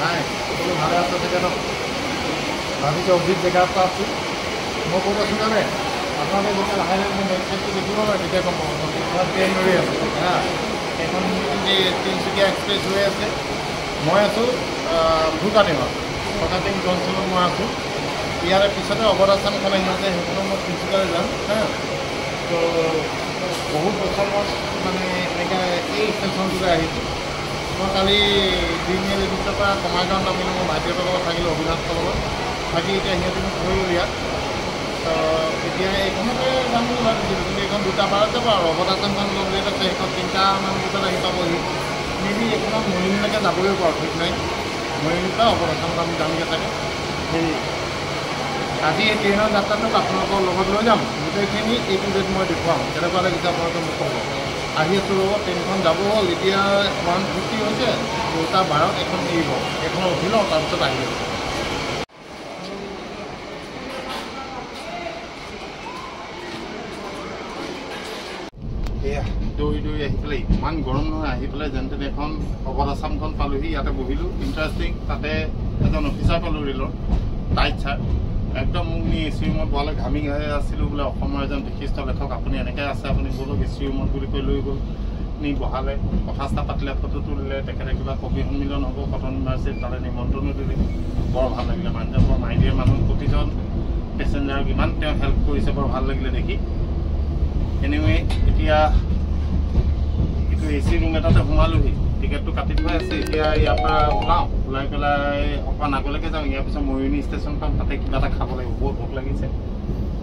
নাই সকলো ভালে আছে চাগে ন ভাবিছোঁ অভিজিত জেগা এটা আছোঁ মই ক'ত আছোঁ জানে আপোনালোকে যেতিয়া লাহে লাহে মোৰ বেক চাইডটো দেখিব পাৰে তেতিয়া গম পাব ট্ৰেইন ৰৈ আছে হা এখন তিনিচুকীয়া এক্সপ্ৰেছ হৈ আছে মই আছোঁ ভূটানিমত ভূটানিং জংচনত মই আছোঁ ইয়াৰে পিছতে অৱদাচানখন আহি আছে সেইখনো মই তিনিচুকীয়ালৈ যাম হা তো বহুত বছৰ মানে এনেকৈ এই ষ্টেচনটোতে আহিছোঁ মই কালি দিনমেল এডিচৰ পৰা কমাৰগাঁৱত নামিলোঁ মই ভাইটিহঁতৰ লগত থাকিলোঁ অবিনাশৰ লগত থাকি এতিয়া সিহঁতে মোক ধৰিলোঁ ইয়াত তো এতিয়া এইখনতে যাম বুলি ভাবিছিলোঁ কিন্তু এইখন 2টা বাৰত যাব আৰু অৱদাচানখন লগ লেট আছে সেইখন 3টামান বজাত আহি পাবহি মেবি এইখনত মৰিংলৈকে যাবই পাৰোঁ ঠিক নাই মৰিংৰ পৰা অৱদাচানত আমি যামগৈ চাগে হেৰি আজি এই ট্ৰেইনৰ যাত্ৰাটোক আপোনালোকৰ লগত লৈ যাম গোটেইখিনি A to Z মই দেখুৱাম কেনেকুৱা লাগিছে আপোনালোকে মোক ক'ব আহি আছোঁ ৰ'ব ট্ৰেইনখন যাব হ'ল এতিয়া 1:50 হৈছে 2টা বাৰত এখন এৰিব এখন উঠি লওঁ তাৰপিছত আহি আছোঁ এয়া দৌৰি দৌৰি আহি পেলাই ইমান গৰম নহয় আহি পেলাই যেন তেনে এখন অৱদাচামখন পালোঁহি ইয়াতে বহিলোঁ ইণ্টাৰেষ্টিং তাতে এজন অফিচাৰ পালোঁ ৰেলৰ টাইট চাৰ্ট একদম মোক নি এ চি ৰুমত বহালে ঘামি আছিলোঁ বোলে অসমৰ এজন বিশিষ্ট লেখক আপুনি এনেকৈ আছে আপুনি ব'লক এ চি ৰুমত বুলি কৈ লৈ গ'ল নি বহালে কথা চথা পাতিলে ফটো তুলিলে তেখেতে কিবা কবি সন্মিলন হ'ব কটন ইউনিভাৰ্চিটিত তালৈ নিমন্ত্ৰণো দিলে বৰ ভাল লাগিলে মানুহজন বৰ মাইডিয়াৰ মানুহ প্ৰতিজন পেচেঞ্জাৰক ইমান তেওঁ হেল্প কৰিছে বৰ ভাল লাগিলে দেখি এনিৱে এতিয়া এইটো এ চি ৰুম এটাতে সোমালোহি টিকেটটো কাটি থোৱা আছে এতিয়া ইয়াৰ পৰা ওলাওঁ ওলাই পেলাই অকণমান আগলৈকে যাওঁ ইয়াৰ পিছত মৰিয়নি ষ্টেচন পাম তাতে কিবা এটা খাব লাগিব বহুত ভোক লাগিছে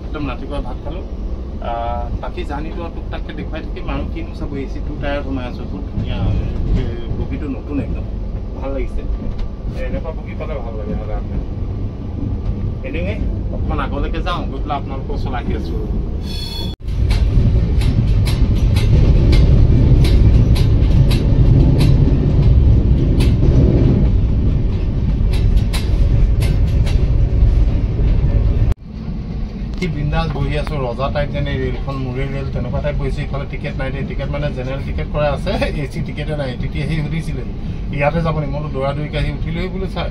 একদম ৰাতিপুৱা ভাত খালোঁ বাকী জাৰ্ণিটো টুক টাককৈ দেখুৱাই থাকিম আৰু কিনো চাব এ চি 2 টায়াৰত সোমাই আছোঁ বহুত ধুনীয়া বগীটো নতুন একদম ভাল লাগিছে এনেকুৱা বগী পালে ভাল লাগে সাধাৰণতে এনিৱে অকণমান আগলৈকে যাওঁ গৈ পেলাই আপোনালোকৰ ওচৰত আহি আছোঁ বিন্দাস বহি আছোঁ ৰজা টাইপ যেনে ৰেলখন মূৰে ৰেল তেনেকুৱা টাইপ বহিছে ইফালে টিকেট নাই দিয়ে টিকেট মানে জেনেৰেল টিকেট কৰা আছে এ চি টিকেটে নাই তেতিয়া সি সুধিছিলে ইয়াতে যাব নি মইতো দৌৰা দৌৰিকৈ আহি উঠিলোৱেই বোলো চাই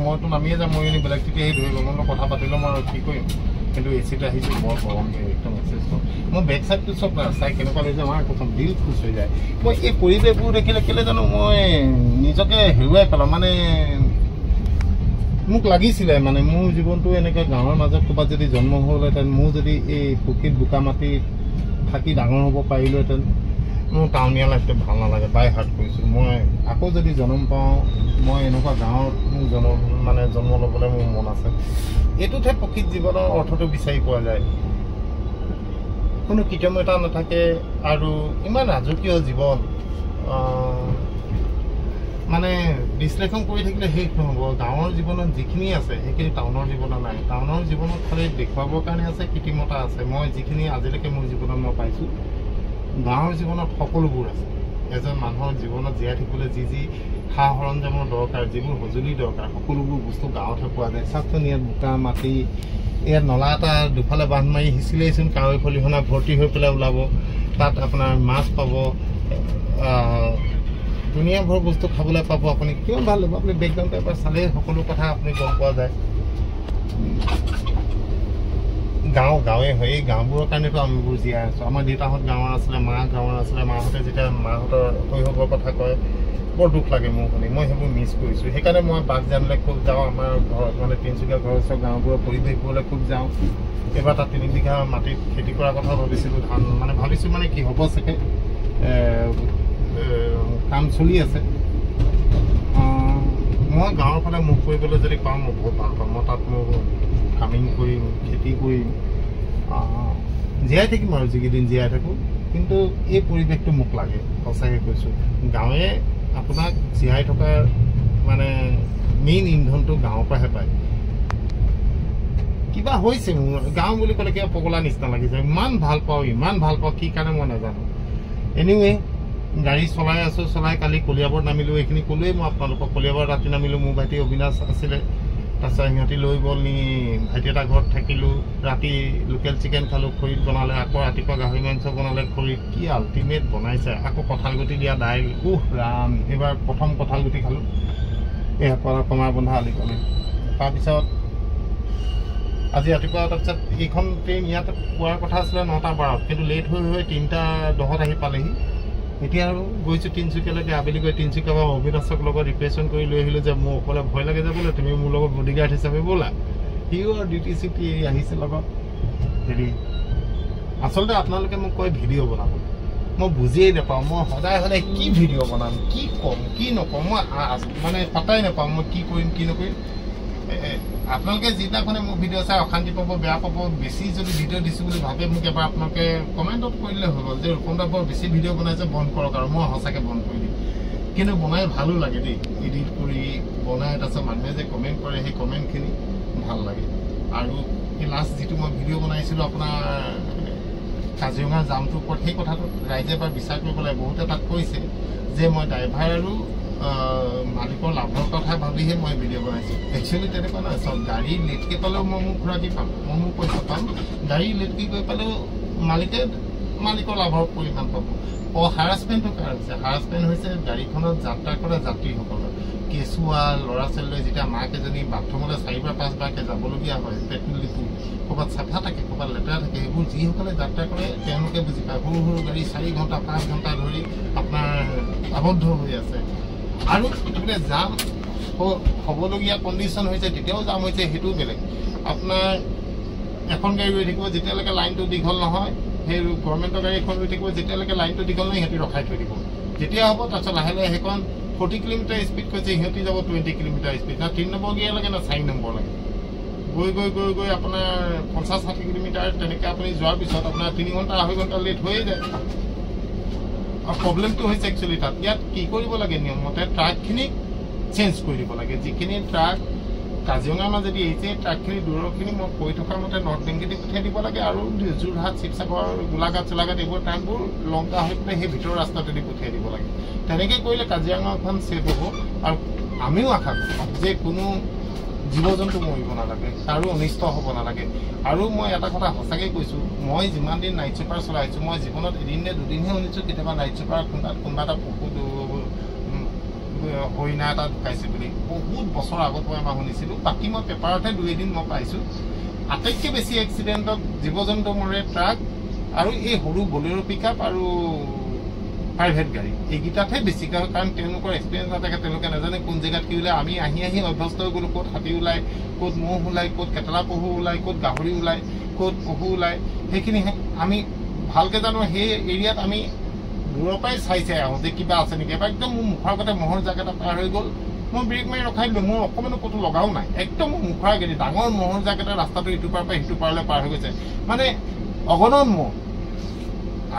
মইতো নামিয়ে যাম মই এনেই বেলেগ তেতিয়া আহি ধৰিব মই কথা পাতিলোঁ মই আৰু কি কৰিম কিন্তু এ চিত আহিছোঁ বৰ গৰম একদম এক্সেছ মই বেক চাইডটো চব চাই কেনেকুৱা লাগিছে আমাৰ প্ৰথম দিল খুচ হৈ যায় মই এই পৰিৱেশবোৰ দেখিলে কেলৈ জানো মই নিজকে হেৰুৱাই পেলাওঁ মানে মোক লাগিছিলে মানে মোৰ জীৱনটো এনেকৈ গাঁৱৰ মাজত ক'ৰবাত যদি জন্ম হ'লহেঁতেন মোৰ যদি এই প্ৰকৃত বোকা মাটিত থাকি ডাঙৰ হ'ব পাৰিলোহেঁতেন মোৰ টাউনীয়া লাইফটো ভাল নালাগে বাই হাৰ্ট কৰিছোঁ মই আকৌ যদি জন্ম পাওঁ মই এনেকুৱা গাঁৱত মোৰ জন্ম ল'বলৈ মোৰ মন আছে এইটোতহে প্ৰকৃত জীৱনৰ অৰ্থটো বিচাৰি পোৱা যায় কোনো কৃতজ্ঞতা নাথাকে আৰু ইমান ৰাজকীয় জীৱন মানে বিশ্লেষণ কৰি থাকিলে শেষ নহ'ব গাঁৱৰ জীৱনত যিখিনি আছে সেইখিনি টাউনৰ জীৱনত নাই টাউনৰ জীৱনত খালি দেখুৱাবৰ কাৰণে আছে কৃত্ৰিমতা আছে মই যিখিনি আজিলৈকে মোৰ জীৱনত মই পাইছোঁ গাঁৱৰ জীৱনত সকলোবোৰ আছে এজন মানুহৰ জীৱনত জীয়াই থাকিবলৈ যি যি সা সৰঞ্জামৰ দৰকাৰ যিবোৰ সঁজুলি দৰকাৰ সকলোবোৰ বস্তু গাঁৱতহে পোৱা যায় চাওকচোন ইয়াত বোকা মাটি ইয়াত নলা এটা দুফালে বান্ধ মাৰি সিঁচিলেইচোন কাৱৈ খলিহনা ভৰ্তি হৈ পেলাই ওলাব তাত আপোনাৰ মাছ পাব দুনিয়াভৰ বস্তু খাবলৈ পাব আপুনি কিমান ভাল লাগিব আপুনি বেকগ্ৰাউণ্ডটো এবাৰ চালেই সকলো কথা আপুনি গম পোৱা যায় গাঁৱে হয় এই গাঁওবোৰৰ কাৰণেতো আমিবোৰ জীয়াই আছোঁ আমাৰ দেউতাহঁত গাঁৱৰ আছিলে মা গাঁৱৰ আছিলে মাহঁতে যেতিয়া মাহঁতৰ শৈশৱৰ কথা কয় বৰ দুখ লাগে মোৰ শুনি মই সেইবোৰ মিছ কৰিছোঁ সেইকাৰণে মই বাগজানলৈ খুব যাওঁ আমাৰ ঘৰত মানে তিনিচুকীয়া ঘৰৰ ওচৰৰ গাঁওবোৰৰ পৰিৱেশবোৰলৈ খুব যাওঁ এইবাৰ তাত 3 বিঘা মাটিত খেতি কৰাৰ কথা ভাবিছিলোঁ ধান মানে ভাবিছোঁ মানে কি হ'ব চাগে কাম চলি আছে মই গাঁৱৰ ফালে মুখ কৰিবলৈ যদি পাওঁ মই বহুত ভাল পাম মই তাত মোৰ ফাৰ্মিং কৰিম খেতি কৰিম জীয়াই থাকিম আৰু যিকেইদিন জীয়াই থাকোঁ কিন্তু এই পৰিৱেশটো মোক লাগে সঁচাকৈ কৈছোঁ গাঁৱে আপোনাক জীয়াই থকাৰ মানে মেইন ইন্ধনটো গাঁৱৰ পৰাহে পায় কিবা হৈছে মোৰ গাঁও বুলি ক'লে কিবা পগলা নিচিনা লাগিছে ইমান ভাল পাওঁ কি কাৰণে মই নাজানো এনিৱে গাড়ী চলাই আছোঁ চলাই কালি কলিয়াবৰত নামিলোঁ এইখিনি ক'লোৱেই মই আপোনালোকক কলিয়াবৰত ৰাতি নামিলোঁ মোৰ ভাইটি অবিনাশ আছিলে তাৰপিছত সিহঁতি লৈ গ'ল নি ভাইটি এটা ঘৰত থাকিলোঁ ৰাতি লোকেল চিকেন খালোঁ খৰিত বনালে আকৌ ৰাতিপুৱা গাহৰি মাংস বনালে খৰিত কি আল্টিমেট বনাইছে আকৌ কঁঠালগুটি দিয়া দাইল ৰাম এইবাৰ প্ৰথম কঁঠালগুটি খালোঁ এয়া কমাৰ বন্ধা আলি কলে তাৰপিছত আজি ৰাতিপুৱা তাৰপিছত এইখন ট্ৰেইন ইয়াত পোৱাৰ কথা আছিলে 9টা 12 কিন্তু লেট হৈ 3টা 10 আহি পালেহি এতিয়া আৰু গৈছোঁ তিনিচুকীয়ালৈকে আবেলি গৈ তিনিচুকীয়া পৰা অভিনাশক লগত ৰিপ্ৰেজেণ্ট কৰি লৈ আহিলোঁ যে মোৰ অকলে ভয় লাগে যাবলৈ তুমি মোৰ লগত বডিগাৰ্ড হিচাপে ব'লা সিও আৰু ডিউটি চিউটি আহিছে লগত হেৰি আচলতে আপোনালোকে মোক কয় ভিডিঅ' বনাবলৈ মই বুজিয়েই নাপাওঁ মই সদায় সদায় কি ভিডিঅ' বনাম কি ক'ম কি নক'ম মই মানে পাতাই নাপাওঁ মই কি কৰিম কি নকৰিম আপোনালোকে যিদিনাখনে মোৰ ভিডিঅ' চাই অশান্তি পাব বেয়া পাব বেছি যদি ভিডিঅ' দিছোঁ বুলি ভাবে মোক এবাৰ আপোনালোকে কমেণ্টত কৰিলে হৈ গ'ল যে ৰূপমদা বৰ বেছি ভিডিঅ' বনাইছে বন্ধ কৰক আৰু মই সঁচাকৈ বন্ধ কৰি দিম কিন্তু বনাই ভালো লাগে দেই এডিট কৰি বনাই তাৰপিছত মানুহে যে কমেণ্ট কৰে সেই কমেণ্টখিনি ভাল লাগে আৰু এই লাষ্ট যিটো মই ভিডিঅ' বনাইছিলোঁ আপোনাৰ কাজিৰঙা জামটোৰ ওপৰত সেই কথাটো ৰাইজে এবাৰ বিচাৰ কৰিব লাগে বহুতে তাত কৈছে যে মই ড্ৰাইভাৰ আৰু মালিকৰ লাভৰ কথা ভাবিহে মই ভিডিঅ' বনাইছোঁ একচুৱেলি তেনেকুৱা নহয় চব গাড়ী লেটকৈ পালেও মই মোক ঘূৰাকি পাম মই মোক পইচা পাম গাড়ী লেটকৈ গৈ পালেও মালিকৰ লাভৰ পৰিমাণ পাব হাৰাছমেণ্টৰ কাৰণ হৈছে হাৰাছমেণ্ট হৈছে গাড়ীখনত যাত্ৰা কৰা যাত্ৰীসকলৰ কেঁচুৱা ল'ৰা ছোৱালীলৈ যেতিয়া মাক এজনী বাথৰুমলৈ 4 বা 5 বাৰকৈ যাবলগীয়া হয় পেট্ৰল ডিপু ক'ৰবাত চাফা থাকে ক'ৰবাত লেতেৰা থাকে সেইবোৰ যিসকলে যাত্ৰা কৰে তেওঁলোকে বুজি পায় সৰু সৰু গাড়ী 4 ঘণ্টা 5 ঘণ্টা ধৰি আপোনাৰ আবদ্ধ হৈ আছে আৰু গতিকে জাম হ'বলগীয়া কণ্ডিশ্যন হৈছে তেতিয়াও জাম হৈছে সেইটোও বেলেগ আপোনাৰ এখন গাড়ী ৰৈ থাকিব যেতিয়ালৈকে লাইনটো দীঘল নহয় সেই গভৰ্ণমেণ্টৰ গাড়ী এখন ৰৈ থাকিব যেতিয়ালৈকে লাইনটো দীঘল নহয় সিহঁতি ৰখাই থৈ দিব যেতিয়া হ'ব তাৰপিছত লাহে লাহে সেইখন 40 কিলোমিটাৰ স্পীড কৈছে সিহঁতি যাব 20 কিলোমিটাৰ স্পীড না 3 নম্বৰ গিয়াৰ লাগে না 4 নম্বৰ লাগে গৈ গৈ গৈ গৈ আপোনাৰ 50-60 কিলোমিটাৰ তেনেকৈ আপুনি যোৱাৰ পিছত আপোনাৰ 3 ঘণ্টা 2.5 ঘণ্টা লেট হৈয়ে যায় আৰু প্ৰব্লেমটো হৈছে একচুৱেলি তাত ইয়াত কি কৰিব লাগে নিয়মমতে ট্ৰাকখিনিক চেঞ্জ কৰি দিব লাগে যিখিনি ট্ৰাক কাজিৰঙাৰ মাজেদি আহিছে ট্ৰাকখিনি দূৰৰখিনি মই কৈ থকাৰ মতে নৰ্থ বেংকেদি পঠিয়াই দিব লাগে আৰু যোৰহাট শিৱসাগৰ গোলাঘাট চোলাঘাট এইবোৰ ট্ৰাকবোৰ লংকা হৈ পেলাই সেই ভিতৰৰ ৰাস্তাটোদি পঠিয়াই দিব লাগে তেনেকৈ কৰিলে কাজিৰঙাখন ছেফ হ'ব আৰু আমিও আশা কৰোঁ যে কোনো জীৱ জন্তু মৰিব নালাগে কাৰো অনিষ্ট হ'ব নালাগে আৰু মই এটা কথা সঁচাকৈ কৈছোঁ মই যিমান দিন নাইট চুপাৰ চলাইছোঁ মই জীৱনত এদিন নে দুদিনহে শুনিছোঁ কেতিয়াবা নাইট চুপাৰ কোনোবা এটা পশু হৰিণা এটা ঢুকাইছে বুলি বহুত বছৰ আগত মই এমাহ শুনিছিলোঁ বাকী মই পেপাৰতহে 2-এদিন মই পাইছোঁ আটাইতকৈ বেছি এক্সিডেণ্টত জীৱ জন্তু মৰে ট্ৰাক আৰু এই সৰু বলেৰো পিকআপ আৰু প্ৰাইভেট গাড়ী এইকেইটাতহে বেছিকৈ হয় কাৰণ তেওঁলোকৰ এক্সপিৰিয়েঞ্চ নাথাকে তেওঁলোকে নাজানে কোন জেগাত কি ওলায় আমি আহি অভ্যস্ত হৈ গ'লোঁ ক'ত হাতী ওলায় ক'ত ম'হ ওলায় ক'ত কেটেলা পহু ওলায় ক'ত গাহৰি ওলায় ক'ত পহু ওলায় সেইখিনি আমি ভালকৈ জানো সেই এৰিয়াত আমি দূৰৰ পৰাই চাই আহোঁ যে কিবা আছে নেকি এবাৰ একদম মোৰ মুখৰ আগতে মহৰ জাক এটা পাৰ হৈ গ'ল মই ব্ৰেক মাৰি ৰখাই দিলোঁ মোৰ অকণমানো ক'তো লগাও নাই একদম মোৰ মুখৰ আগেদি ডাঙৰ মহৰ জাক এটা ৰাস্তাটো ইটো পাৰ পৰা সিটো পাৰলৈ পাৰ হৈ গৈছে মানে অগণন মহ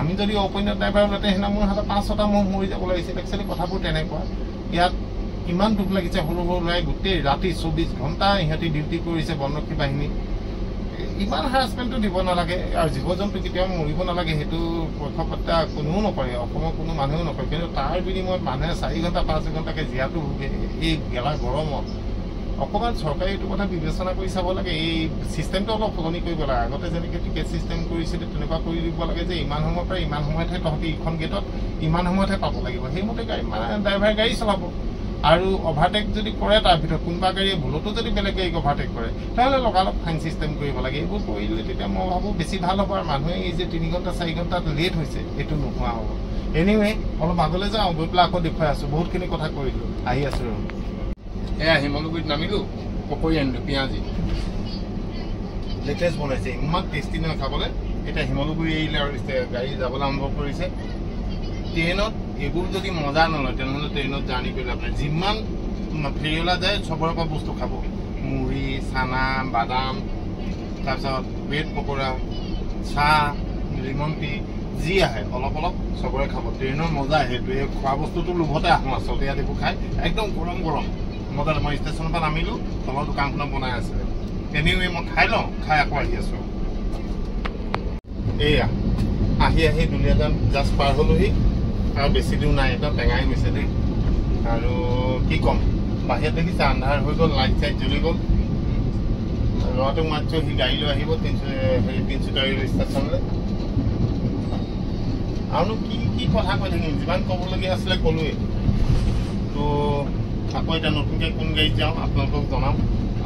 আমি যদি অপন্য ড্ৰাইভাৰ ওলাতে সেইদিনা মোৰ হাতত 5-6টা মহ মৰি যাব লাগিছিল একচুৱেলি কথাবোৰ তেনেকুৱা ইয়াত ইমান দুখ লাগিছে সৰু সৰু ল'ৰাই গোটেই ৰাতি 24 ঘণ্টা ইহঁতি ডিউটি কৰিছে বনৰক্ষী বাহিনী ইমান হাৰাছমেণ্টটো দিব নালাগে আৰু জীৱ জন্তু কেতিয়াও মৰিব নালাগে সেইটো পক্ষপাত কোনেও নকৰে অসমৰ কোনো মানুহেও নকৰে কিন্তু তাৰ বিনিময়ত মানুহে 4 ঘণ্টা 5 ঘণ্টাকৈ জীয়াটো ভোগে এই গেলা গৰমত অকণমান চৰকাৰে এইটো কথা বিবেচনা কৰি চাব লাগে এই ছিষ্টেমটো অলপ সলনি কৰিব লাগে আগতে যেনেকৈ টিকেট ছিষ্টেম কৰিছিলে তেনেকুৱা কৰি দিব লাগে যে ইমান সময়ৰ পৰা ইমান সময়তহে তহঁতি ইখন গেটত ইমান সময়তহে পাব লাগিব সেইমতে ড্ৰাইভাৰ গাড়ী চলাব আৰু অভাৰটেক যদি কৰে তাৰ ভিতৰত কোনোবা গাড়ীয়ে ভুলতো যদি বেলেগ গাড়ীক অভাৰটেক কৰে তেতিয়াহ'লে লগালগ ফাইন ছিষ্টেম কৰিব লাগে এইবোৰ কৰিলে তেতিয়া মই ভাবোঁ বেছি ভাল হ'ব আৰু মানুহে এই যে 3 ঘণ্টা 4 ঘণ্টাত লেট হৈছে এইটো নোহোৱা হ'ব এনিৱে অলপ আগলৈ যাওঁ গৈ পেলাই আকৌ দেখুৱাই আছোঁ বহুতখিনি কথা কৰিলোঁ আহি আছোঁ এয়া শিমলুগুৰিত নামিলোঁ পকৰি আনিলোঁ পিঁয়াজি লেটেষ্ট বনাইছে ইমান টেষ্টি নহয় খাবলৈ এতিয়া শিমলুগুৰি এৰিলে আৰু গাড়ী যাবলৈ আৰম্ভ কৰিছে ট্ৰেইনত এইবোৰ যদি মজা নলয় তেনেহ'লে ট্ৰেইনত জাৰ্ণি কৰিলে আপোনাৰ যিমান ফেৰিঅলা যায় চবৰে পৰা বস্তু খাব মুড়ি চানা বাদাম তাৰপিছত ব্ৰেড পকৰা চাহ লেমন টি যি আহে অলপ অলপ চবৰে খাব ট্ৰেইনৰ মজা সেইটোৱে খোৱা বস্তুটো লোভতে আহোঁ আচলতে ইয়াত এইবোৰ খাই একদম গৰম গৰম মজা মই ষ্টেচনৰ পৰা নামিলোঁ তলৰ দোকানখনত বনাই আছিলে এনিৱে মই খাই লওঁ খাই আকৌ আহি আছোঁ এয়া আহি দুলীয়াজান জাষ্ট পাৰ হ'লোহি আৰু বেছি দূৰ নাই একদম টেঙাই গৈছে দেই আৰু কি ক'ম বাহিৰত দেখিছে আন্ধাৰ হৈ গ'ল লাইট চাইট জ্বলি গ'ল ল'ৰাটোক মাতিছোঁ, সি গাড়ী লৈ আহিব তিনিচুকীয়া ৰেল ষ্টেচনলৈ। আৰুনো কি কথা কৈ থাকিম, যিমান ক'বলগীয়া আছিলে ক'লোৱেই। তো আকৌ এতিয়া নতুনকৈ কোন গাড়ীত যাওঁ আপোনালোকক জনাম।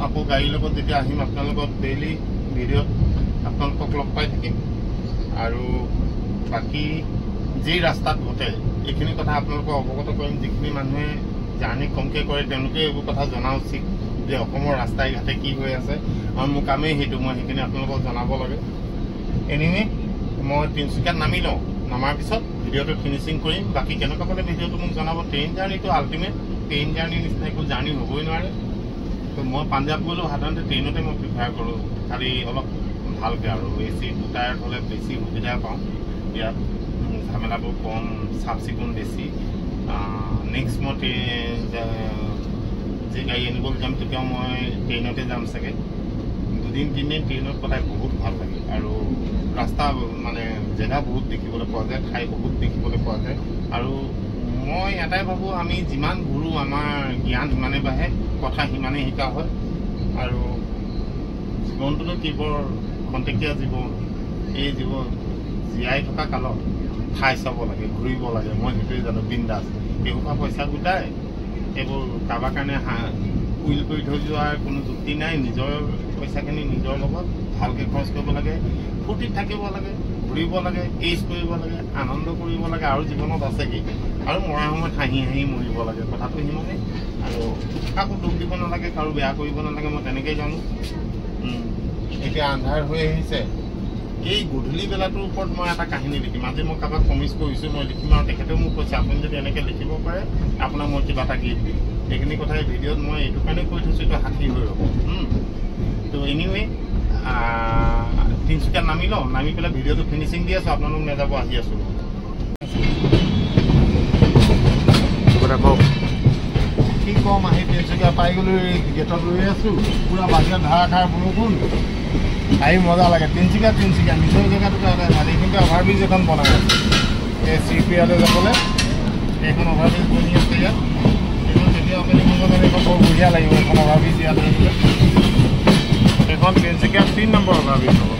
আকৌ গাড়ীৰ লগত যেতিয়া আহিম আপোনালোকক ডেইলি ভিডিঅ'ত আপোনালোকক লগ পাই থাকিম। আৰু বাকী যি ৰাস্তাত ঘটে এইখিনি কথা আপোনালোকক অৱগত কৰিম। যিখিনি মানুহে জাৰ্ণি কমকৈ কৰে তেওঁলোকে এইবোৰ কথা জনা উচিত যে অসমৰ ৰাস্তাই ঘাটে কি হৈ আছে, আৰু মোৰ কামেই সেইটো, মই সেইখিনি আপোনালোকক জনাব লাগে। এনিৱে মই তিনিচুকীয়াত নামি লওঁ, নামাৰ পিছত ভিডিঅ'টো ফিনিচিং কৰিম। বাকী কেনেকুৱা পালে ভিডিঅ'টো মোক জনাব। ট্ৰেইন জাৰ্ণিটো আল্টিমেট, ট্ৰেইন জাৰ্ণিৰ নিচিনা একো জাৰ্ণি হ'বই নোৱাৰে। তো মই পাঞ্জাৱ গ'লেও সাধাৰণতে ট্ৰেইনতে মই প্ৰিফাৰ কৰোঁ, খালি অলপ ভালকৈ আৰু AC টায়াৰত হ'লে বেছি সুবিধা পাওঁ। ইয়াত ঝামেলাবোৰ কম, চাফ চিকুণ বেছি। নেক্সট মই যি গাড়ী আনিবলৈ যাম তেতিয়াও মই ট্ৰেইনতে যাম চাগে। 2-3 দিন ট্ৰেইনত কটাই বহুত ভাল লাগে। আৰু ৰাস্তা মানে জেগা বহুত দেখিবলৈ পোৱা যায়, ঠাই বহুত দেখিবলৈ পোৱা যায়। আৰু মই এটাই ভাবোঁ, আমি যিমান ঘূৰোঁ আমাৰ জ্ঞান সিমানে বাঢ়ে, কথা সিমানেই শিকা হয়। আৰু জীৱনটোতো কেৱল খন্তেকীয়া জীৱন, এই জীৱন জীয়াই থকা কালত ঠাই চাব লাগে, ঘূৰিব লাগে। মই সেইটোৱে জানো, বিন্দাছ। এইসোপা পইচা গোটাই এইবোৰ কাৰোবাৰ কাৰণে উইল কৰি থৈ যোৱাৰ কোনো যুক্তি নাই। নিজৰ পইচাখিনি নিজৰ লগত ভালকৈ খৰচ কৰিব লাগে, ফূৰ্তিত থাকিব লাগে, ঘূৰিব লাগে, এইজ কৰিব লাগে, আনন্দ কৰিব লাগে। আৰু জীৱনত আছে কি, আৰু মৰাৰ সময়ত হাঁহি হাঁহি মৰিব লাগে, কথাটো সিমানেই। আৰু কাকো দুখ দিব নালাগে, কাৰো বেয়া কৰিব নালাগে, মই তেনেকেই জানো। এতিয়া আন্ধাৰ হৈ আহিছে, এই গধূলি বেলাটোৰ ওপৰত মই এটা কাহিনী লিখিম। আজি মই কাৰোবাক প্ৰমিছ কৰিছোঁ মই লিখিম, আৰু তেখেতেও মোক কৈছে আপুনি যদি এনেকৈ লিখিব পাৰে আপোনাক মই কিবা এটা গিফ্ট দিম। এইখিনি কথাই ভিডিঅ'ত মই এইটো কাৰণে কৈ থৈছোঁ, এইটো সাক্ষী হৈ ৰ'ব। তো এনিৱে তিনিচুকীয়াত নামি লওঁ, নামি পেলাই ভিডিঅ'টো ফিনিচিং দি আছোঁ, আপোনালোক নাযাব, আহি আছোঁ। কি ক'ম, আহি তিনিচুকীয়া পাই গ'লোঁ, গেটত ৰৈ আছোঁ। পূৰা বাহিৰত ধাৰাষাৰ বৰষুণ, আহি মজা লাগে। তিনিচুকীয়া নিজৰ জেগাটো ভাল। এইখিনিতে অভাৰব্ৰিজ এখন বনাই আছে, এই চিপিয়ালৈ যাবলৈ এইখন অভাৰব্ৰিজ বনি আছে ইয়াত। এইখন তেতিয়া অপেনিং হ'ব কাৰণে এইখন বৰ বঢ়িয়া লাগিব। এইখন অভাৰব্ৰিজ ইয়াত আহিলে, এইখন তিনিচুকীয়া 3 নম্বৰ অভাৰব্ৰিজ হ'ব।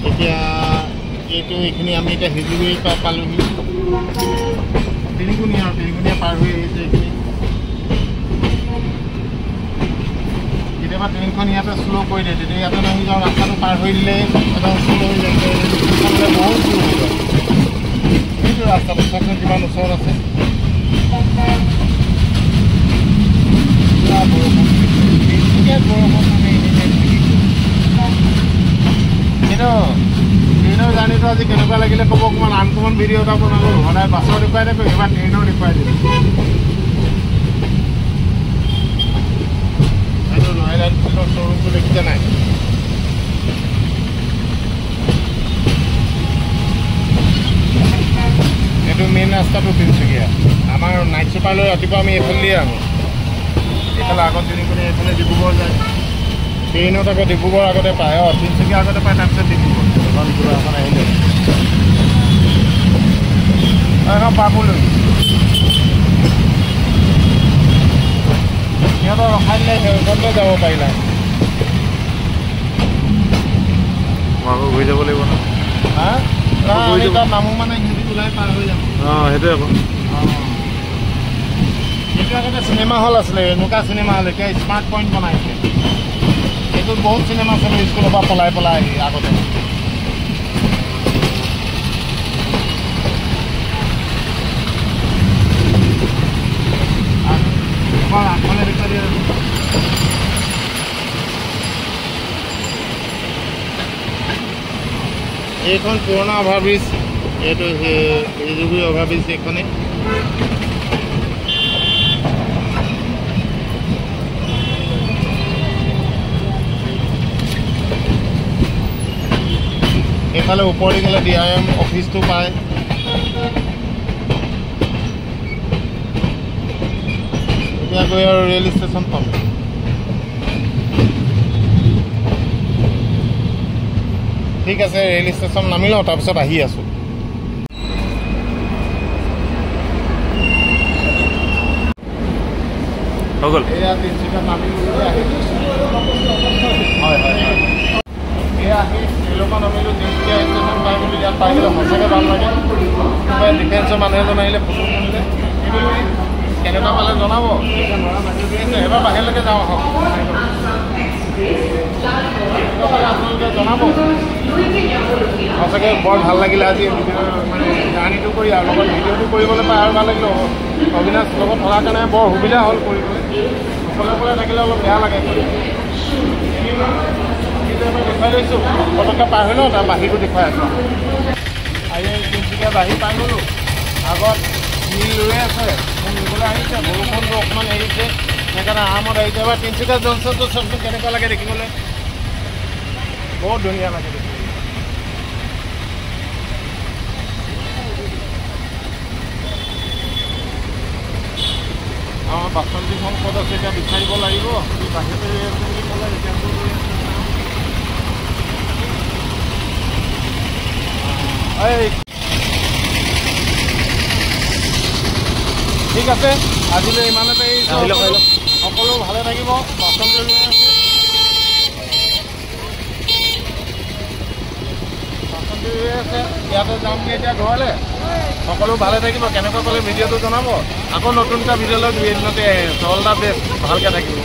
এতিয়া এইখিনি আমি এতিয়া হিজুগুৰিৰ পৰা পালোহি, তিনিকুণীয়া পাৰ হৈ আহিছে এইখিনি। কেতিয়াবা ট্ৰেইনখন ইয়াতে শ্ল' কৰি দিয়ে, তেতিয়া ইয়াতে নামি যাওঁ, ৰাস্তাটো পাৰ হৈ দিলে একদম শ্ল' হৈ যায়, বহুত শ্ল' হৈ যায়। সেইটো ৰাস্তাটো চাওকচোন কিমান ওচৰত আছে। বৰষুণ, বৰষুণ মানে কিন্তু ট্ৰেইনৰ জাৰ্ণিটো আজি কেনেকুৱা লাগিলে ক'ব। অকণমান আনকমন ভিডিঅ' এটা বনালোঁ। সদায় বাছৰ দেখুৱাই থাকোঁ, এইবাৰ ট্ৰেইনৰ দেখুৱাই দিলোঁ। এইটো ৰয়েল এনফিল্ডৰ শ্ব'ৰুমটো দেখিছে নাই? এইটো মেইন ৰাস্তাটো তিনিচুকীয়া। আমাৰ নাইট চুপাৰলৈ ৰাতিপুৱা আমি এইফালে দিয়ে আহোঁ। এইফালে আগত তিনিকুণীয়া, এইফালে ডিব্ৰুগড় যায়। ট্ৰেইনত আকৌ ডিব্ৰুগড় আগতে পায়, তিনিচুকীয়া আগতে পায়, তাৰপিছত ডিব্ৰুগড়। এখন কিবা এখন আহিলে এখন পাবলৈ সিহঁতৰ ৰখাই দিলে, সেইখনলৈ যাব পাৰিলা। আকৌ ঘূৰি যাব লাগিব ন? আমি তাত নামো মানে সিহঁতি ওলাই পাৰ হৈ যাম। সেইটোৱে আকৌ। সেইটো আগতে চিনেমা হল আছিলে, এনেকুৱা চিনেমা হল। এতিয়া স্মাৰ্ট পইণ্ট বনাইছে। এইটোত বহুত চিনেমা চালোঁ স্কুলৰ পৰা পলাই আগতে। আগফালে দেখুৱাই দিয়ে। এইখন পুৰণা অভাৰব্ৰিজ, এইটো হিজুগুৰি অভাৰব্ৰিজ। এইখনে এইফালে ওপৰলৈ গ'লে DRM অফিচটো পায়। এতিয়া গৈ আৰু ৰেল ষ্টেচন পাম। ঠিক আছে, ৰেল ষ্টেচন নামি লওঁ, তাৰপিছত আহি আছোঁ। হৈ গ'ল। এয়া তিনিচুকীয়াত নামি আহিছোঁ। হয় হয় হয় এয়া আহি এলোকা নামিলোঁ তিনিচুকীয়া ষ্টেচন পাই বুলি ইয়াত পাই গ'লে সঁচাকৈ ভাল লাগে কোনোবাই ডিফেন্সৰ মানুহ এজন আহিলে ফটো তুলিলে কেনেকুৱা পালে জনাব এবাৰ বাহিৰলৈকে যাওঁ আহক আপোনালোকে জনাব সঁচাকৈ বৰ ভাল লাগিলে আজি মানে জাৰ্ণিটো কৰি আৰু লগত ভিডিঅ'টো কৰিবলৈ পাই আৰু ভাল লাগিলে অবিনাশ লগত থকাৰ কাৰণে বৰ সুবিধা হ'ল কৰিবলৈ অকলে অকলে থাকিলে অলপ বেয়া লাগে দেখুৱাই লৈছোঁ পটককৈ পাৰ হৈ লওঁ তাৰ বাহিৰটো দেখুৱাই আছোঁ আহি তিনিচুকীয়া বাহিৰ পাই গ'লোঁ আগত নীল ৰৈ আছে মোক নিবলৈ আহিছে বৰষুণটো অকণমান এৰিছে সেইকাৰণে আৰামত আহিছে এবাৰ তিনিচুকীয়া জংচনটো চবটো কেনেকুৱা লাগে দেখিবলৈ বহুত ধুনীয়া লাগে দেখিবলৈ আমাৰ বাচন্তীখন ক'ত আছে এতিয়া বিচাৰিব লাগিব বাহিৰতে ৰৈ আছে বুলি ক'লে ৰিটাৰ্ণটো কৰি আছে ঠিক আছে আজিলৈ ইমানতে সকলো ভালে থাকিব বাচন্তি ৰৈ আছে বাচন্তি ৰৈ আছে ইয়াতে যামগৈ এতিয়া ঘৰলৈ সকলো ভালে থাকিব কেনেকুৱা পালে ভিডিঅ'টো জনাব আকৌ নতুন এটা ভিডিঅ' লৈ দুই এদিনতে অল দ্য বেষ্ট ভালকৈ থাকিব